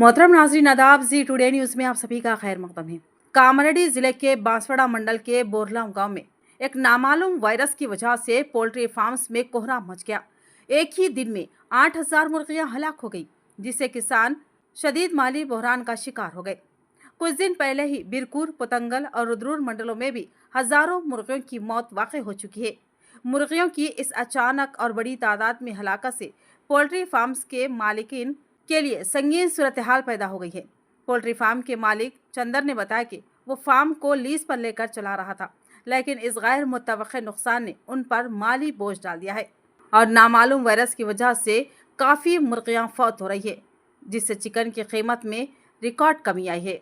मोहतरम नाज़रीन आदाब, जी टुडे न्यूज़ में आप सभी का खैर मकदम है। कामारेड्डी जिले के बांसवाड़ा मंडल के बोरलाम गांव में एक नामालूम वायरस की वजह से पोल्ट्री फार्म्स में कोहराम मच गया। एक ही दिन में 8000 मुर्गियां हलाक हो गई, जिससे किसान शदीद माली बहरान का शिकार हो गए। कुछ दिन पहले ही बिरकुर, पोतंगल और रुद्रुर मंडलों में भी हजारों मुर्गियों की मौत वाक़ई हो चुकी है। मुर्गियों की इस अचानक और बड़ी तादाद में हलाकत से पोल्ट्री फार्म्स के मालिकीन के लिए संगीन सूरत हाल पैदा हो गई है। पोल्ट्री फार्म के मालिक चंदर ने बताया कि वो फार्म को लीज पर लेकर चला रहा था, लेकिन इस गैर मुतवक्के नुकसान ने उन पर माली बोझ डाल दिया है और नामालूम वायरस की वजह से काफ़ी मुर्गियां फौत हो रही है, जिससे चिकन की कीमत में रिकॉर्ड कमी आई है।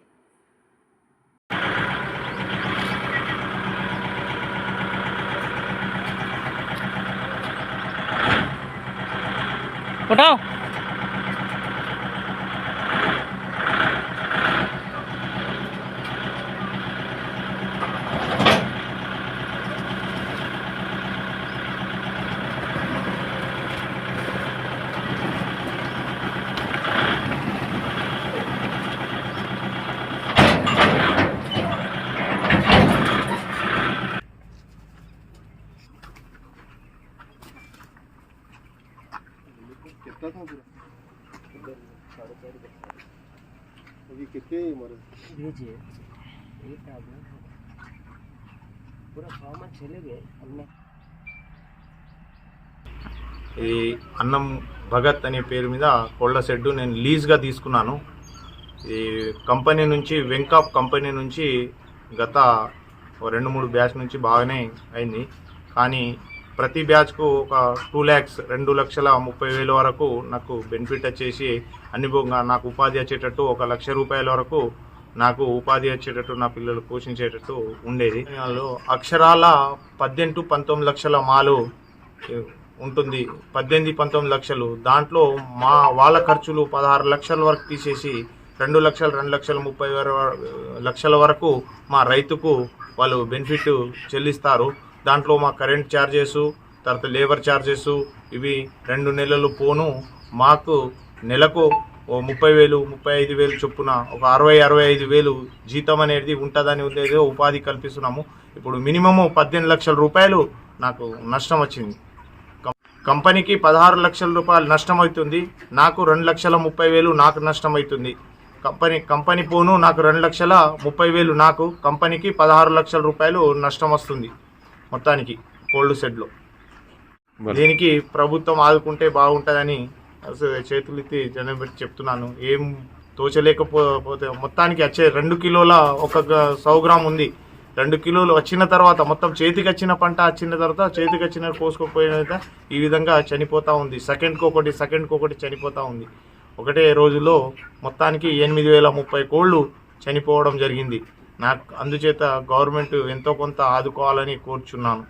उठाओ। कितना था पूरा? अभी कितने मरे? भेजिए ये प्रॉब्लम है, पूरा फॉर्म चले गए हमने। ఈ అన్నం భగత్ అనే పేరు మీద కోళ్ళ షెడ్ నేను లీజ్గా తీసుకున్నాను. ఈ కంపెనీ నుంచి వెంకాప్ కంపెనీ నుంచి గత 2-3 బ్యాచ్ నుంచి బాగానే అయింది. కానీ ప్రతి బ్యాచ్కు ఒక 2 lakhs 2,30,30,000 వరకు నాకు బెనిఫిట్ వచ్చేసి అనుభవంగా నాకు ఉపాధి వచ్చేటట్టు 1 లక్ష రూపాయల వరకు నాకు ఉపాధి వచ్చేటట్టు నా పిల్లలు పోషించేటట్టు ఉండేది. అందులో అక్షరాల 18-19 లక్షల మాలు ఉంటుంది. 18-19 లక్షలు, దాంట్లో వాళ్ళ ఖర్చులు 16 లక్షల వరకు తీసేసి 2 లక్షలు 2,30,000 వరకు మా రైతుకు వాళ్ళు బెనిఫిట్ చెల్లిస్తారు. దాంట్లో మా కరెంట్ ఛార్జెస్, తర్వాత లేబర్ ఛార్జెస్ ఇవి 2 నెలలు పోను మాకు నెలకు 30,000 35,000 చొప్పున ఒక 60-65,000 జీతం అనేది ఉంటుందని ఉద్దేశంతో ఉపాధి కల్పిస్తున్నాము. ఇప్పుడు మినిమము 18 లక్షల రూపాయలు నాకు నష్టం వచ్చింది. కంపెనీకి 16 లక్షల రూపాయలు నష్టం అవుతుంది, నాకు 2,30,000 నాకు నష్టం అవుతుంది. కంపెనీ పోను నాకు 2,30,000 నాకు, కంపెనీకి 16 లక్షల రూపాయలు నష్టం వస్తుంది మొత్తానికి కోల్డ్ షెడ్లో. దీనికి ప్రభుత్వం ఆదుకుంటే బాగుంటుందని చేతులెత్తి జనం పెట్టి చెప్తున్నాను. ఏం తోచలేకపోతే మొత్తానికి వచ్చే 2 కిలోల 100 గ్రామ్ ఉంది. 2 కిలోలు వచ్చిన తర్వాత మొత్తం చేతికి వచ్చిన పంట వచ్చిన తర్వాత చేతికి వచ్చిన కోసుకోపోయిన ఈ విధంగా చనిపోతూ ఉంది. సెకండ్కి ఒకటి చనిపోతూ ఉంది. ఒకటే రోజులో మొత్తానికి 8,030 కోళ్ళు చనిపోవడం జరిగింది. నాకు అందుచేత గవర్నమెంట్ ఎంతో కొంత ఆదుకోవాలని కోరుచున్నాను.